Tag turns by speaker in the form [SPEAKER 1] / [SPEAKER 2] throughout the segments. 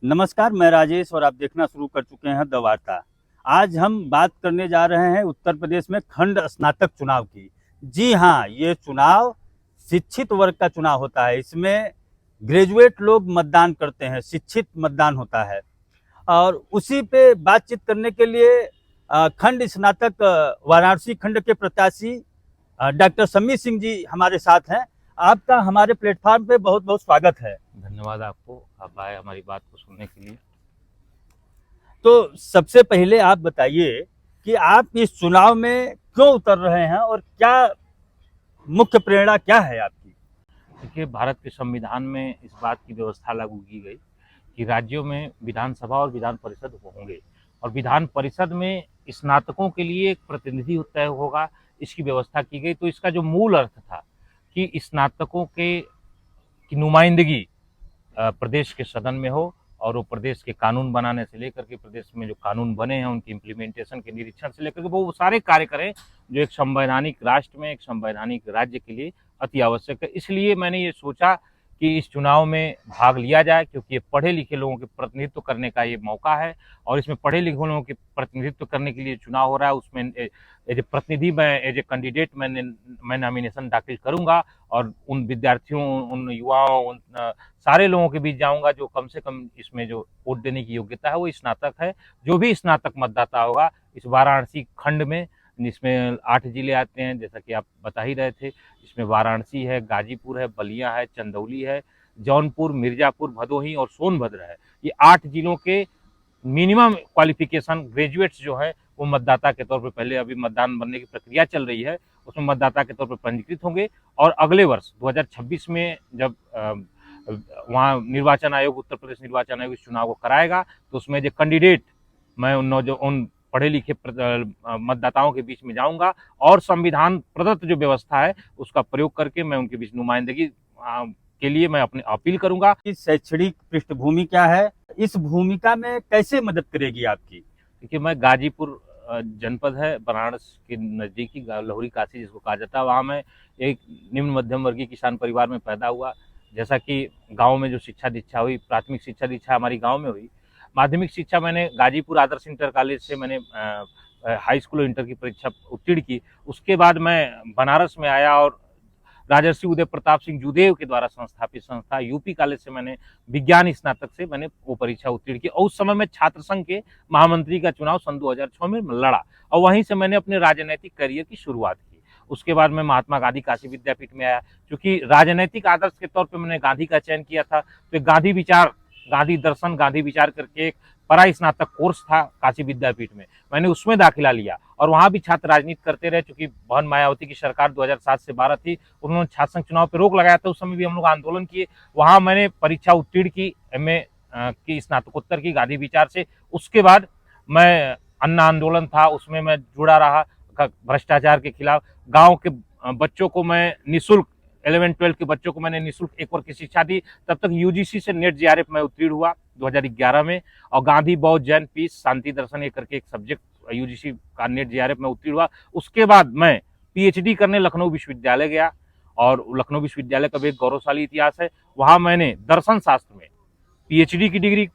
[SPEAKER 1] नमस्कार, मैं राजेश और आप देखना शुरू कर चुके हैं द वार्ता। आज हम बात करने जा रहे हैं उत्तर प्रदेश में खंड स्नातक चुनाव की। जी हाँ, ये चुनाव शिक्षित वर्ग का चुनाव होता है। इसमें ग्रेजुएट लोग मतदान करते हैं, शिक्षित मतदान होता है। और उसी पे बातचीत करने के लिए खंड स्नातक वाराणसी खंड के प्रत्याशी डॉक्टर समीर सिंह जी हमारे साथ हैं। आपका हमारे प्लेटफॉर्म पे बहुत बहुत स्वागत है।
[SPEAKER 2] धन्यवाद आपको, आप आए हमारी बात को सुनने के लिए।
[SPEAKER 1] तो सबसे पहले आप बताइए कि आप इस चुनाव में क्यों उतर रहे हैं और क्या मुख्य प्रेरणा क्या है आपकी?
[SPEAKER 2] देखिए, भारत के संविधान में इस बात की व्यवस्था लागू की गई कि राज्यों में विधानसभा और विधान परिषद होंगे और विधान परिषद में स्नातकों के लिए एक प्रतिनिधि तय होगा, इसकी व्यवस्था की गई। तो इसका जो मूल अर्थ था कि स्नातकों की नुमाइंदगी प्रदेश के सदन में हो और वो प्रदेश के कानून बनाने से लेकर के प्रदेश में जो कानून बने हैं उनकी इम्प्लीमेंटेशन के निरीक्षण से लेकर के वो सारे कार्य करें जो एक संवैधानिक राष्ट्र में, एक संवैधानिक राज्य के लिए अति आवश्यक है। इसलिए मैंने ये सोचा कि इस चुनाव में भाग लिया जाए, क्योंकि ये पढ़े लिखे लोगों के प्रतिनिधित्व करने का ये मौका है और इसमें पढ़े लिखे लोगों के प्रतिनिधित्व करने के लिए चुनाव हो रहा है। उसमें एज ए प्रतिनिधि, मैं एज ए कैंडिडेट मैं नॉमिनेशन दाखिल करूंगा और उन विद्यार्थियों, उन युवाओं, उन सारे लोगों के बीच जाऊंगा जो कम से कम इसमें जो वोट देने की योग्यता है वो स्नातक है। जो भी स्नातक मतदाता होगा इस वाराणसी खंड में, जिसमें 8 जिले आते हैं जैसा कि आप बता ही रहे थे, इसमें वाराणसी है, गाजीपुर है, बलिया है, चंदौली है, जौनपुर, मिर्जापुर, भदोही और सोनभद्र है। ये 8 जिलों के मिनिमम क्वालिफिकेशन ग्रेजुएट्स जो है वो मतदाता के तौर पर, पहले अभी मतदान बनने की प्रक्रिया चल रही है, उसमें मतदाता के तौर पर पंजीकृत होंगे और अगले वर्ष 2026 में जब वहाँ निर्वाचन आयोग, उत्तर प्रदेश निर्वाचन आयोग इस चुनाव को कराएगा तो उसमें जो कैंडिडेट, मैं उन पढ़े लिखे मतदाताओं के बीच में जाऊंगा और संविधान प्रदत्त जो व्यवस्था है उसका प्रयोग करके मैं उनके बीच नुमाइंदगी के लिए मैं अपनी अपील करूंगा।
[SPEAKER 1] इस शैक्षणिक पृष्ठभूमि क्या है, इस भूमिका में कैसे मदद करेगी आपकी?
[SPEAKER 2] देखिए, मैं गाजीपुर जनपद है, बनारस के नज़दीकी लहुरी काशी जिसको कहा जाता है, वहाँ मैं एक निम्न मध्यम वर्गीय किसान परिवार में पैदा हुआ। जैसा कि गांव में जो शिक्षा दीक्षा हुई, प्राथमिक शिक्षा दीक्षा हमारी गांव में हुई। माध्यमिक शिक्षा मैंने गाजीपुर आदर्श इंटर कॉलेज से मैंने हाई स्कूल और इंटर की परीक्षा उत्तीर्ण की। उसके बाद मैं बनारस में आया और राजर्षि उदय प्रताप सिंह जूदेव के द्वारा संस्थापित संस्था यूपी कॉलेज से मैंने विज्ञान स्नातक से मैंने वो परीक्षा उत्तीर्ण की और उस समय मैं छात्र संघ के महामंत्री का चुनाव सन 2006 में लड़ा और वहीं से मैंने अपने राजनीतिक करियर की शुरुआत की। उसके बाद मैं महात्मा गांधी काशी विद्यापीठ में आया। क्योंकि राजनीतिक आदर्श के तौर पर मैंने गांधी का चयन किया था, तो गांधी विचार, गांधी दर्शन, गांधी विचार करके एक परा स्नातक कोर्स था काशी विद्यापीठ में, मैंने उसमें दाखिला लिया और वहां भी छात्र राजनीति करते रहे। चूंकि बहन मायावती की सरकार 2007 से 12 थी, उन्होंने छात्र संघ चुनाव पर रोक लगाया था, उस समय भी हम लोग आंदोलन किए। वहां मैंने परीक्षा उत्तीर्ण की एमए की स्नातकोत्तर की गांधी विचार से। उसके बाद मैं अन्ना आंदोलन था उसमें मैं जुड़ा रहा, भ्रष्टाचार के खिलाफ। गाँव के बच्चों को मैं निःशुल्क, 11-12 के बच्चों को मैंने निःशुल्क 1 वर्ष की शिक्षा दी। तब तक यूजीसी से नेट जेआरएफ में उत्तीर्ण हुआ 2011 में और गांधी, बौद्ध, जैन, पीस, शांति दर्शन ये करके एक सब्जेक्ट यूजीसी का नेट जेआरएफ में उत्तीर्ण हुआ। उसके बाद मैं पीएचडी करने लखनऊ विश्वविद्यालय गया और लखनऊ विश्वविद्यालय का भी एक गौरवशाली इतिहास है। वहां मैंने दर्शन शास्त्र में पीएचडी की डिग्री,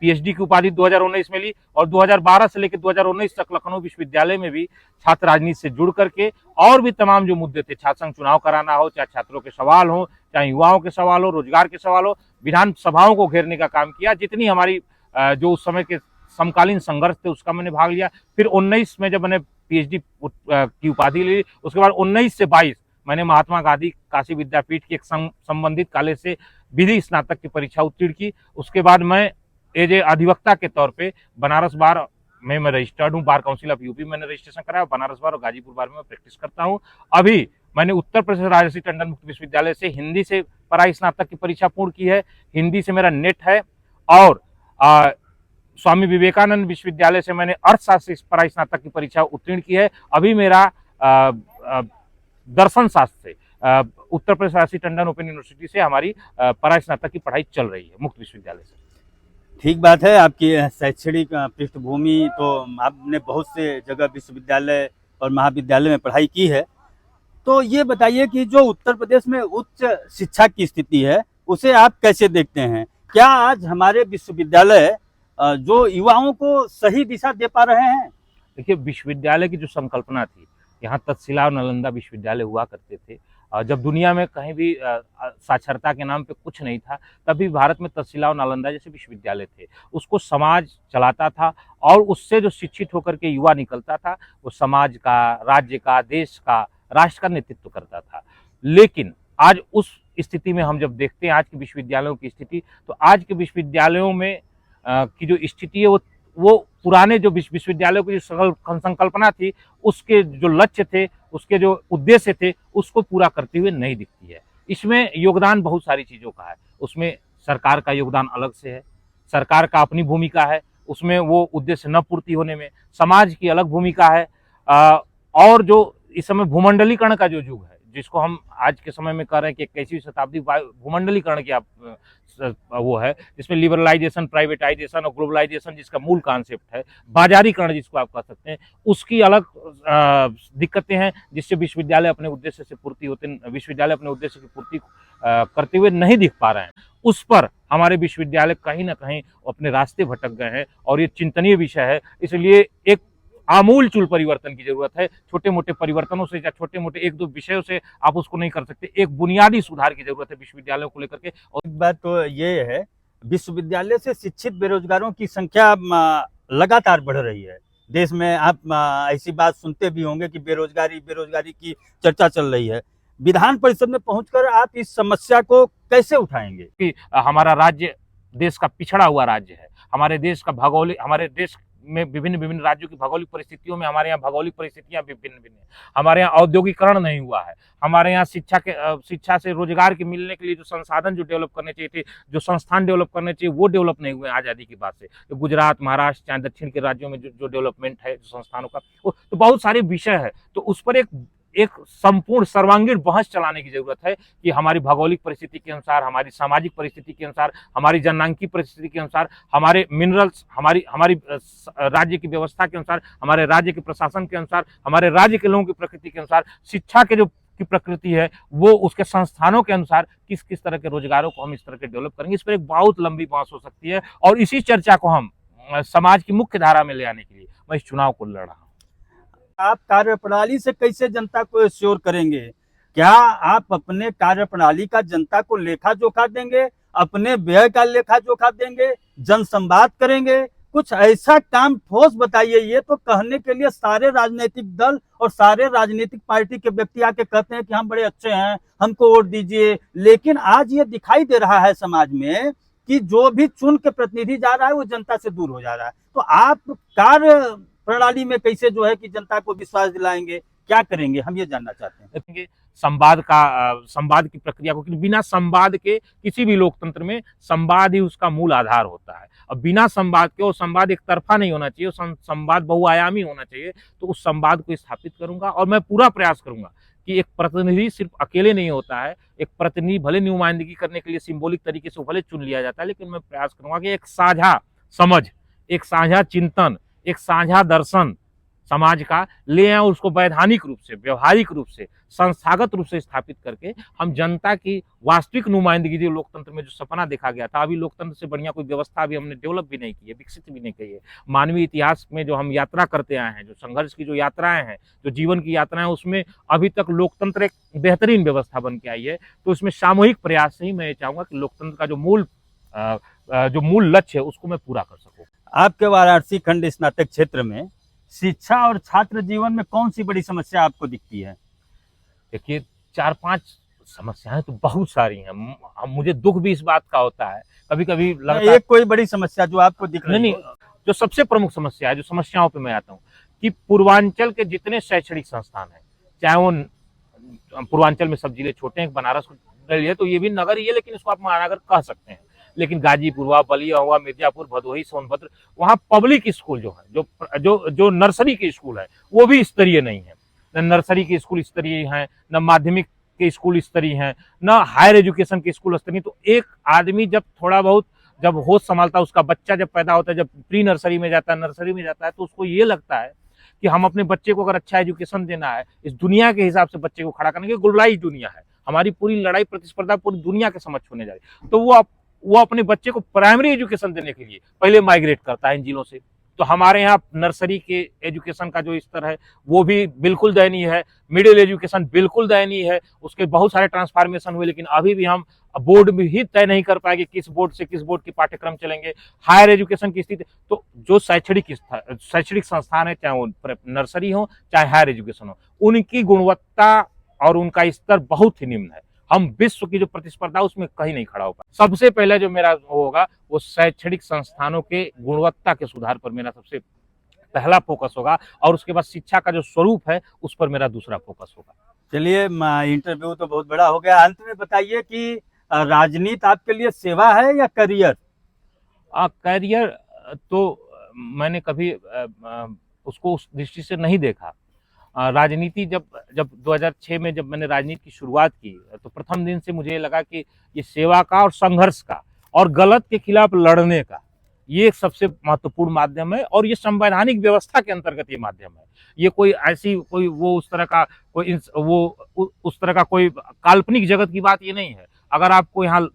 [SPEAKER 2] पीएचडी की उपाधि 2019 में ली और 2012 से लेकर 2019 तक लखनऊ विश्वविद्यालय में भी छात्र राजनीति से जुड़ करके और भी तमाम जो मुद्दे थे, छात्र संघ चुनाव कराना हो, चाहे छात्रों के सवाल हो, चाहे युवाओं के सवाल हो, रोजगार के सवाल हो, विधानसभाओं को घेरने का काम किया। जितनी हमारी जो उस समय के समकालीन संघर्ष थे उसका मैंने भाग लिया। फिर 19 में जब मैंने पीएचडी की उपाधि ली, उसके बाद 19 से 22 मैंने महात्मा गांधी काशी विद्यापीठ की एक संबंधित कॉलेज से विधि स्नातक की परीक्षा उत्तीर्ण की। उसके बाद मैं एज ए अधिवक्ता के तौर पे बनारस बार में मैं रजिस्टर्ड हूँ, बार काउंसिल ऑफ यूपी मैंने रजिस्ट्रेशन कराया। बनारस बार और गाजीपुर बार में मैं प्रैक्टिस करता हूँ। अभी मैंने उत्तर प्रदेश राजर्षि टंडन मुक्त विश्वविद्यालय से हिंदी से परा स्नातक की परीक्षा पूर्ण की है, हिंदी से मेरा नेट है और स्वामी विवेकानंद विश्वविद्यालय से मैंने अर्थशास्त्र से परा स्नातक की परीक्षा उत्तीर्ण की है। अभी मेरा दर्शन शास्त्र से उत्तर प्रदेश राजर्षि टंडन ओपन यूनिवर्सिटी से हमारी परा स्नातक की पढ़ाई चल रही है मुक्त विश्वविद्यालय से।
[SPEAKER 1] ठीक बात है, आपकी शैक्षणिक पृष्ठभूमि तो आपने बहुत से जगह विश्वविद्यालय और महाविद्यालय में पढ़ाई की है। तो ये बताइए कि जो उत्तर प्रदेश में उच्च शिक्षा की स्थिति है उसे आप कैसे देखते हैं? क्या आज हमारे विश्वविद्यालय जो युवाओं को सही दिशा दे पा रहे हैं?
[SPEAKER 2] देखिए, विश्वविद्यालय की जो संकल्पना थी, यहाँ तक्षशिला और नालंदा विश्वविद्यालय हुआ करते थे। जब दुनिया में कहीं भी साक्षरता के नाम पे कुछ नहीं था, तभी भारत में तक्षशिला और नालंदा जैसे विश्वविद्यालय थे। उसको समाज चलाता था और उससे जो शिक्षित होकर के युवा निकलता था, वो समाज का, राज्य का, देश का, राष्ट्र का नेतृत्व करता था। लेकिन आज उस स्थिति में हम जब देखते हैं आज के विश्वविद्यालयों की स्थिति, तो आज के विश्वविद्यालयों में की जो स्थिति है वो पुराने जो विश्वविद्यालयों की जो संकल्पना थी, उसके जो लक्ष्य थे, उसके जो उद्देश्य थे, उसको पूरा करते हुए नहीं दिखती है। इसमें योगदान बहुत सारी चीज़ों का है। उसमें सरकार का योगदान अलग से है, सरकार का अपनी भूमिका है, उसमें वो उद्देश्य न पूर्ति होने में समाज की अलग भूमिका है। और जो इस समय भूमंडलीकरण का जो युग है, जिसको हम आज के समय में कह रहे हैं कि 21वीं शताब्दी भूमंडलीकरण की वो है, जिसमें लिबरलाइजेशन, प्राइवेटाइजेशन और ग्लोबलाइजेशन जिसका मूल कॉन्सेप्ट है, बाजारीकरण जिसको आप कह सकते हैं, उसकी अलग दिक्कतें हैं, जिससे विश्वविद्यालय अपने उद्देश्य से पूर्ति होते विश्वविद्यालय अपने उद्देश्य की पूर्ति करते हुए नहीं दिख पा रहे हैं। उस पर हमारे विश्वविद्यालय कहीं ना कहीं अपने रास्ते भटक गए हैं और ये चिंतनीय विषय है। इसलिए एक आमूल चूल परिवर्तन की जरूरत है। छोटे मोटे परिवर्तनों से या छोटे मोटे एक दो विषयों से आप उसको नहीं कर सकते। एक बुनियादी सुधार की जरूरत है विश्वविद्यालयों को लेकर के।
[SPEAKER 1] और एक बात तो ये है, विश्वविद्यालय से शिक्षित बेरोजगारों की संख्या लगातार बढ़ रही है। देश में आप ऐसी बात सुनते भी होंगे कि बेरोजगारी बेरोजगारी की चर्चा चल रही है। विधान परिषद में पहुंचकर आप इस समस्या को कैसे उठाएंगे?
[SPEAKER 2] कि हमारा राज्य देश का पिछड़ा हुआ राज्य है। हमारे देश में विभिन्न राज्यों की भौगोलिक परिस्थितियों में हमारे यहाँ भौगोलिक परिस्थितियां भी भिन्न भिन्न है। हमारे यहाँ औद्योगिकरण नहीं हुआ है। हमारे यहाँ शिक्षा से रोजगार के मिलने के लिए जो संसाधन जो डेवलप करने चाहिए थे, जो संस्थान डेवलप करने चाहिए, वो डेवलप नहीं हुए आज़ादी के बाद से। तो गुजरात, महाराष्ट्र, चाहे दक्षिण के राज्यों में जो डेवलपमेंट है जो संस्थानों का, तो बहुत सारे विषय है। तो उस पर एक संपूर्ण सर्वांगीण बहस चलाने की जरूरत है कि हमारी भौगोलिक परिस्थिति के अनुसार, हमारी सामाजिक परिस्थिति के अनुसार, हमारी जनसांख्यिक परिस्थिति के अनुसार, हमारे मिनरल्स, हमारी राज्य की व्यवस्था के अनुसार, हमारे राज्य के प्रशासन के अनुसार, हमारे राज्य के लोगों की प्रकृति के अनुसार, शिक्षा के जो की प्रकृति है वो उसके संस्थानों के अनुसार किस किस तरह के रोजगारों को हम इस तरह के डेवलप करेंगे। इस पर एक बहुत लंबी बहस हो सकती है और इसी चर्चा को हम समाज की मुख्य धारा में ले आने के लिए मैं इस चुनाव को लड़ रहा हूँ।
[SPEAKER 1] आप कार्यप्रणाली से कैसे जनता को एश्योर करेंगे? क्या आप अपने कार्यप्रणाली का जनता को लेखा जोखा देंगे, अपने व्यय का लेखा जोखा देंगे, जनसंवाद करेंगे? कुछ ऐसा काम ठोस बताइए। ये तो कहने के लिए सारे राजनीतिक दल और सारे राजनीतिक पार्टी के व्यक्ति आके कहते हैं कि हम बड़े अच्छे हैं, हमको वोट दीजिए, लेकिन आज ये दिखाई दे रहा है समाज में कि जो भी चुन के प्रतिनिधि जा रहा है वो जनता से दूर हो जा रहा है। तो आप कार्य प्रणाली में कैसे जो है कि जनता को विश्वास दिलाएंगे, क्या करेंगे, हम ये जानना चाहते हैं।
[SPEAKER 2] देखेंगे संवाद की प्रक्रिया को, क्योंकि बिना संवाद के किसी भी लोकतंत्र में संवाद ही उसका मूल आधार होता है। अब बिना संवाद के, और संवाद एक तरफा नहीं होना चाहिए, संवाद बहुआयामी होना चाहिए। तो उस संवाद को स्थापित करूंगा और मैं पूरा प्रयास करूंगा कि एक प्रतिनिधि सिर्फ अकेले नहीं होता है। एक प्रतिनिधि भले नुमाइंदगी करने के लिए सिंबॉलिक तरीके से भले चुन लिया जाता है, लेकिन मैं प्रयास करूंगा कि एक साझा समझ, एक साझा चिंतन, एक साझा दर्शन समाज का ले आए, उसको वैधानिक रूप से, व्यवहारिक रूप से, संस्थागत रूप से स्थापित करके हम जनता की वास्तविक नुमाइंदगी, जो लोकतंत्र में जो सपना देखा गया था, अभी लोकतंत्र से बढ़िया कोई व्यवस्था अभी हमने डेवलप भी नहीं की है, विकसित भी नहीं की है। मानवीय इतिहास में जो हम यात्रा करते आए हैं, जो संघर्ष की जो यात्राएं हैं, जो जीवन की यात्राएं, उसमें अभी तक लोकतंत्र एक बेहतरीन व्यवस्था बन के आई है। तो इसमें सामूहिक प्रयास से ही मैं ये चाहूंगा कि लोकतंत्र का जो मूल लक्ष्य है उसको मैं पूरा कर सकूं।
[SPEAKER 1] आपके वाराणसी खंड स्नातक क्षेत्र में शिक्षा और छात्र जीवन में कौन सी बड़ी समस्या आपको दिखती है?
[SPEAKER 2] देखिए, 4-5 समस्याएं तो बहुत सारी हैं। मुझे दुख भी इस बात का होता है, कभी कभी लगता है
[SPEAKER 1] एक कोई बड़ी समस्या जो आपको दिख रही
[SPEAKER 2] नहीं, जो सबसे प्रमुख समस्या है, जो समस्याओं पे मैं आता हूँ, कि पूर्वांचल के जितने शैक्षणिक संस्थान हैं, चाहे वो पूर्वांचल में सब जिले छोटे हैं, बनारस है तो ये भी नगर ही है, लेकिन इसको आप महानगर कह सकते हैं। लेकिन गाजीपुर हुआ, बलिया हुआ, मिर्जापुर, भदोही, सोनभद्र, वहाँ पब्लिक स्कूल जो है, जो नर्सरी के स्कूल है, वो भी स्तरीय नहीं है। न नर्सरी के स्कूल स्तरीय हैं, न माध्यमिक के स्कूल स्तरीय हैं, न हायर एजुकेशन के स्कूल स्तरीय। तो एक आदमी जब थोड़ा बहुत जब होश संभालता है, उसका बच्चा जब पैदा होता है, जब प्री नर्सरी में जाता है, नर्सरी में जाता है, तो उसको ये लगता है कि हम अपने बच्चे को अगर अच्छा एजुकेशन देना है, इस दुनिया के हिसाब से बच्चे को खड़ा करने की, ग्लोबलाइज दुनिया है, हमारी पूरी लड़ाई प्रतिस्पर्धा पूरी दुनिया के समक्ष होने जा रही है। तो वो अपने बच्चे को प्राइमरी एजुकेशन देने के लिए पहले माइग्रेट करता है इन जिलों से। तो हमारे यहाँ नर्सरी के एजुकेशन का जो स्तर है वो भी बिल्कुल दयनीय है, मिडिल एजुकेशन बिल्कुल दयनीय है। उसके बहुत सारे ट्रांसफॉर्मेशन हुए, लेकिन अभी भी हम बोर्ड में ही तय नहीं कर पाएंगे किस बोर्ड से किस बोर्ड के पाठ्यक्रम चलेंगे। हायर एजुकेशन की स्थिति, तो जो शैक्षणिक संस्थान है, चाहे वो नर्सरी हो चाहे हायर एजुकेशन हो, उनकी गुणवत्ता और उनका स्तर बहुत ही निम्न है। हम विश्व की जो प्रतिस्पर्धा उसमें कहीं नहीं खड़ा हो पाए। सबसे पहले जो मेरा होगा वो शैक्षणिक संस्थानों के गुणवत्ता के सुधार पर मेरा सबसे पहला फोकस होगा, और उसके बाद शिक्षा का जो स्वरूप है उस पर मेरा दूसरा फोकस होगा।
[SPEAKER 1] चलिए, इंटरव्यू तो बहुत बड़ा हो गया, अंत में बताइए कि राजनीति आपके लिए सेवा है या करियर?
[SPEAKER 2] करियर तो मैंने कभी उसको उस दृष्टि से नहीं देखा। राजनीति जब 2006 में जब मैंने राजनीति की शुरुआत की, तो प्रथम दिन से मुझे लगा कि ये सेवा का और संघर्ष का और गलत के खिलाफ लड़ने का ये एक सबसे महत्वपूर्ण माध्यम है, और ये संवैधानिक व्यवस्था के अंतर्गत ये माध्यम है। ये कोई ऐसी कोई वो उस तरह का कोई काल्पनिक जगत की बात ये नहीं है। अगर आपको यहाँ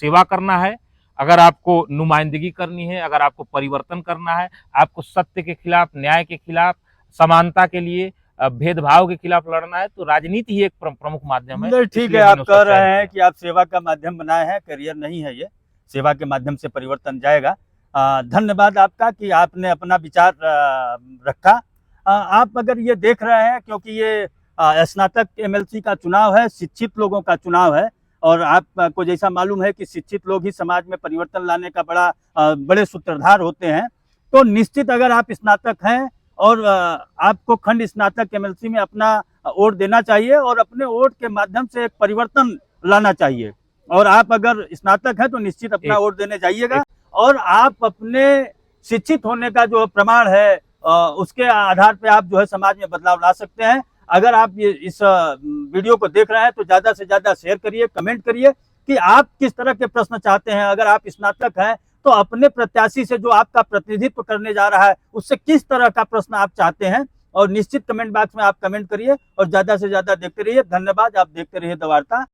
[SPEAKER 2] सेवा करना है, अगर आपको नुमाइंदगी करनी है, अगर आपको परिवर्तन करना है, आपको सत्य के खिलाफ, न्याय के खिलाफ, समानता के लिए, भेदभाव के खिलाफ लड़ना है, तो राजनीति ही एक प्रमुख माध्यम है।
[SPEAKER 1] ठीक है, आप कह रहे हैं कि आप सेवा का माध्यम बनाए हैं, करियर नहीं है, ये सेवा के माध्यम से परिवर्तन जाएगा। धन्यवाद आपका कि आपने अपना विचार रखा। आप अगर ये देख रहे हैं, क्योंकि ये स्नातक एमएलसी का चुनाव है, शिक्षित लोगों का चुनाव है, और आपको जैसा मालूम है कि शिक्षित लोग ही समाज में परिवर्तन लाने का बड़े सूत्रधार होते हैं, तो निश्चित अगर आप स्नातक हैं और आपको खंड स्नातक एमएलसी में अपना वोट देना चाहिए और अपने वोट के माध्यम से एक परिवर्तन लाना चाहिए। और आप अगर स्नातक हैं तो निश्चित अपना वोट देने जाइएगा, और आप अपने शिक्षित होने का जो प्रमाण है उसके आधार पे आप जो है समाज में बदलाव ला सकते हैं। अगर आप इस वीडियो को देख रहे हैं तो ज़्यादा से ज़्यादा शेयर करिए, कमेंट करिए कि आप किस तरह के प्रश्न चाहते हैं। अगर आप स्नातक हैं तो अपने प्रत्याशी से जो आपका प्रतिनिधित्व करने जा रहा है उससे किस तरह का प्रश्न आप चाहते हैं, और निश्चित कमेंट बॉक्स में आप कमेंट करिए और ज़्यादा से ज़्यादा देखते रहिए। धन्यवाद, आप देखते रहिए द वार्ता।